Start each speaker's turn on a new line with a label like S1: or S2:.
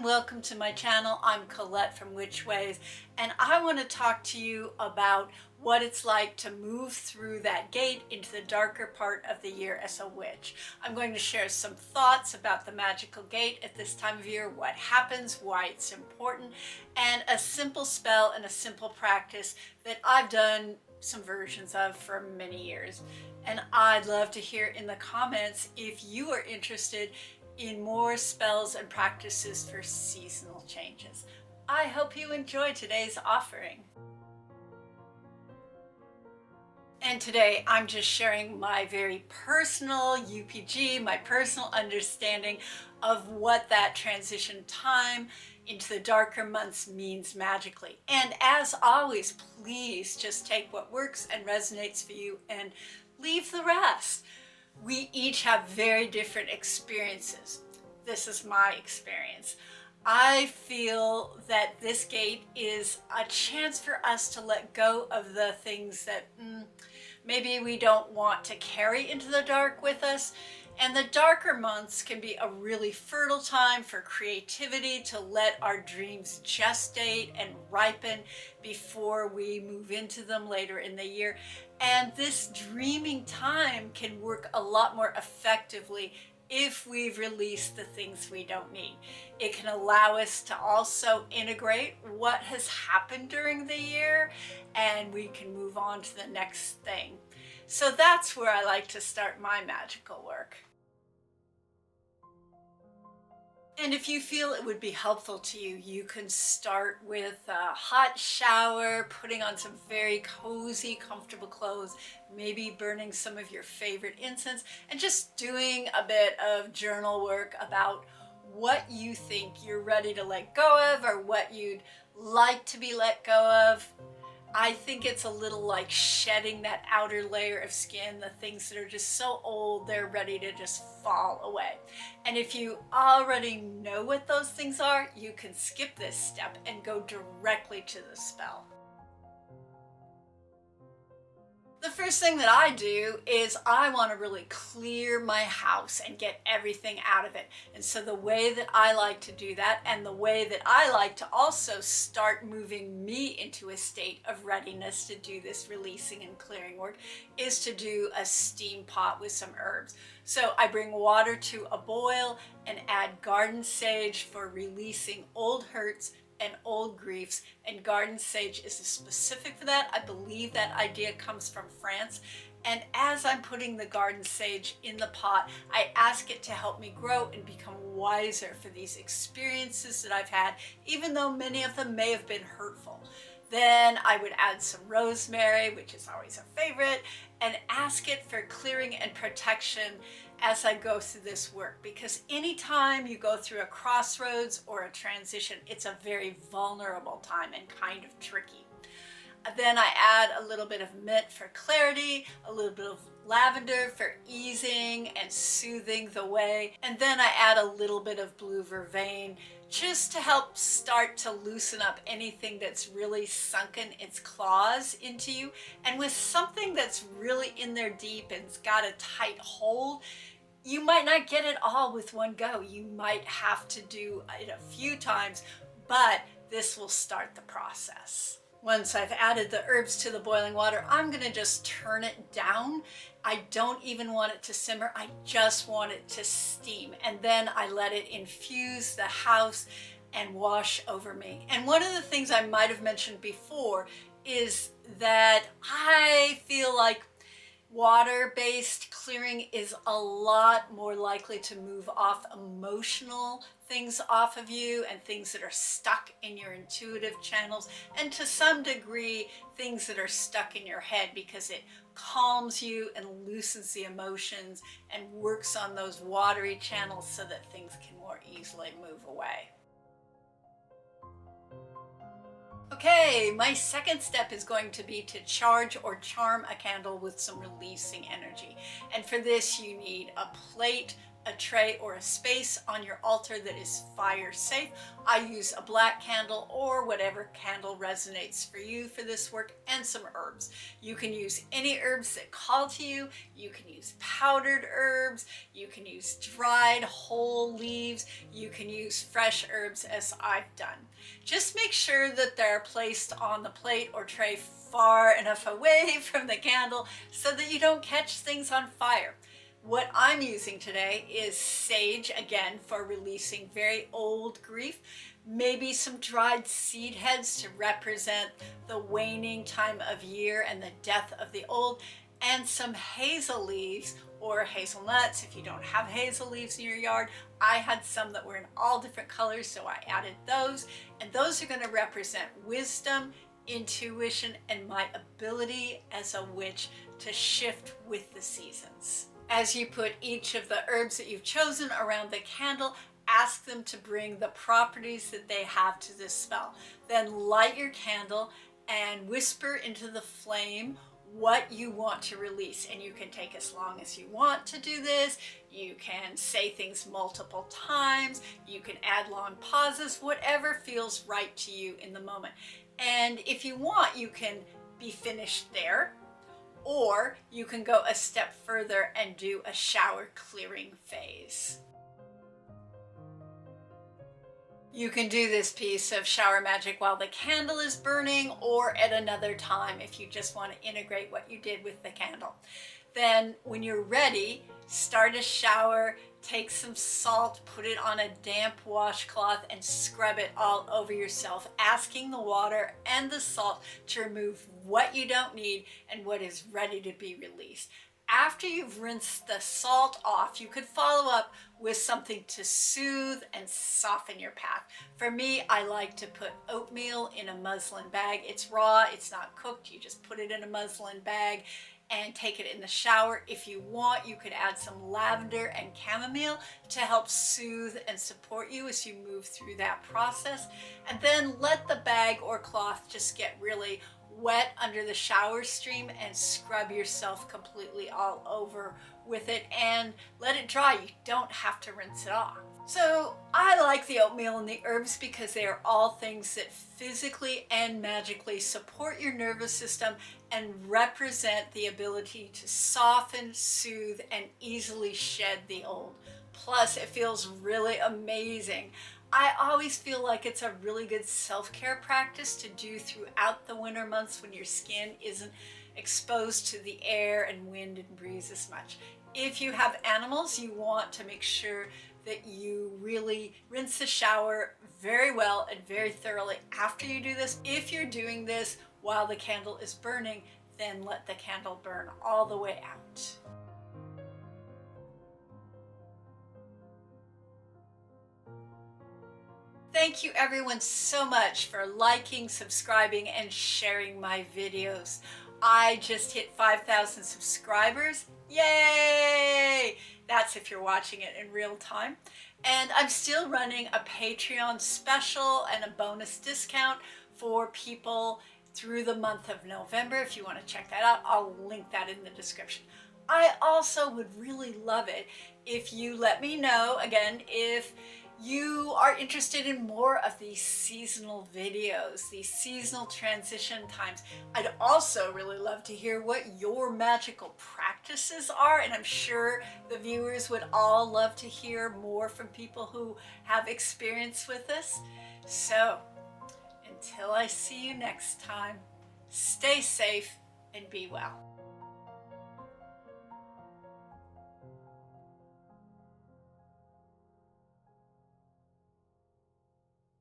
S1: welcome to my channel. I'm Colette from Witch Ways, and I want to talk to you about what it's like to move through that gate into the darker part of the year as a witch. I'm going to share some thoughts about the magical gate at this time of year, what happens, why it's important, and a simple spell and a simple practice that I've done some versions of for many years. And I'd love to hear in the comments if you are interested in more spells and practices for seasonal changes. I hope you enjoy today's offering. And today I'm just sharing my very personal UPG, my personal understanding of what that transition time into the darker months means magically. And as always, please just take what works and resonates for you and leave the rest. We each have very different experiences. This is my experience. I feel that this gate is a chance for us to let go of the things that maybe we don't want to carry into the dark with us. And the darker months can be a really fertile time for creativity, to let our dreams gestate and ripen before we move into them later in the year. And this dreaming time can work a lot more effectively if we've released the things we don't need. It can allow us to also integrate what has happened during the year, and we can move on to the next thing. So that's where I like to start my magical work. And if you feel it would be helpful to you, you can start with a hot shower, putting on some very cozy, comfortable clothes, maybe burning some of your favorite incense, and just doing a bit of journal work about what you think you're ready to let go of or what you'd like to be let go of. I think it's a little like shedding that outer layer of skin, the things that are just so old, they're ready to just fall away. And if you already know what those things are, you can skip this step and go directly to the spell. The first thing that I do is I want to really clear my house and get everything out of it. And so the way that I like to do that, and the way that I like to also start moving me into a state of readiness to do this releasing and clearing work, is to do a steam pot with some herbs. So I bring water to a boil and add garden sage for releasing old hurts and old griefs, and garden sage is specific for that. I believe that idea comes from France. And as I'm putting the garden sage in the pot, I ask it to help me grow and become wiser for these experiences that I've had, even though many of them may have been hurtful. Then I would add some rosemary, which is always a favorite, and ask it for clearing and protection as I go through this work. Because anytime you go through a crossroads or a transition, it's a very vulnerable time and kind of tricky. Then I add a little bit of mint for clarity, a little bit of lavender for easing and soothing the way, and then I add a little bit of blue vervain just to help start to loosen up anything that's really sunken its claws into you. And with something that's really in there deep and's got a tight hold, you might not get it all with one go. You might have to do it a few times, but this will start the process. Once I've added the herbs to the boiling water, I'm gonna just turn it down. I don't even want it to simmer, I just want it to steam. And then I let it infuse the house and wash over me. And one of the things I might have mentioned before is that I feel like water-based clearing is a lot more likely to move off emotional things off of you and things that are stuck in your intuitive channels, and to some degree things that are stuck in your head, because it calms you and loosens the emotions and works on those watery channels so that things can more easily move away. Okay, my second step is going to be to charge or charm a candle with some releasing energy. And for this you need a plate, a tray or a space on your altar that is fire safe. I use a black candle or whatever candle resonates for you for this work, and some herbs. You can use any herbs that call to you. You can use powdered herbs. You can use dried whole leaves. You can use fresh herbs as I've done. Just make sure that they're placed on the plate or tray far enough away from the candle so that you don't catch things on fire. What I'm using today is sage, again, for releasing very old grief. Maybe some dried seed heads to represent the waning time of year and the death of the old, and some hazel leaves or hazelnuts. If you don't have hazel leaves in your yard, I had some that were in all different colors, so I added those. And those are going to represent wisdom, intuition, and my ability as a witch to shift with the seasons. As you put each of the herbs that you've chosen around the candle, ask them to bring the properties that they have to this spell. Then light your candle and whisper into the flame what you want to release. And you can take as long as you want to do this. You can say things multiple times. You can add long pauses, whatever feels right to you in the moment. And if you want, you can be finished there, or you can go a step further and do a shower clearing phase. You can do this piece of shower magic while the candle is burning, or at another time if you just want to integrate what you did with the candle. Then when you're ready, start a shower, take some salt, put it on a damp washcloth and scrub it all over yourself, asking the water and the salt to remove what you don't need and what is ready to be released. After you've rinsed the salt off, you could follow up with something to soothe and soften your path. For me, I like to put oatmeal in a muslin bag. It's raw, it's not cooked. You just put it in a muslin bag and take it in the shower. If you want, you could add some lavender and chamomile to help soothe and support you as you move through that process. And then let the bag or cloth just get really wet under the shower stream and scrub yourself completely all over with it and let it dry. You don't have to rinse it off. So I like the oatmeal and the herbs because they are all things that physically and magically support your nervous system and represent the ability to soften, soothe, and easily shed the old. Plus, it feels really amazing. I always feel like it's a really good self-care practice to do throughout the winter months when your skin isn't exposed to the air and wind and breeze as much. If you have animals, you want to make sure that you really rinse the shower very well and very thoroughly after you do this. If you're doing this while the candle is burning, then let the candle burn all the way out. Thank you everyone so much for liking, subscribing, and sharing my videos. I just hit 5,000 subscribers. Yay! That's if you're watching it in real time. And I'm still running a Patreon special and a bonus discount for people through the month of November. If you want to check that out, I'll link that in the description. I also would really love it if you let me know, again, if you are interested in more of these seasonal videos, these seasonal transition times. I'd also really love to hear what your magical practices are, and I'm sure the viewers would all love to hear more from people who have experience with this. So, until I see you next time, stay safe and be well.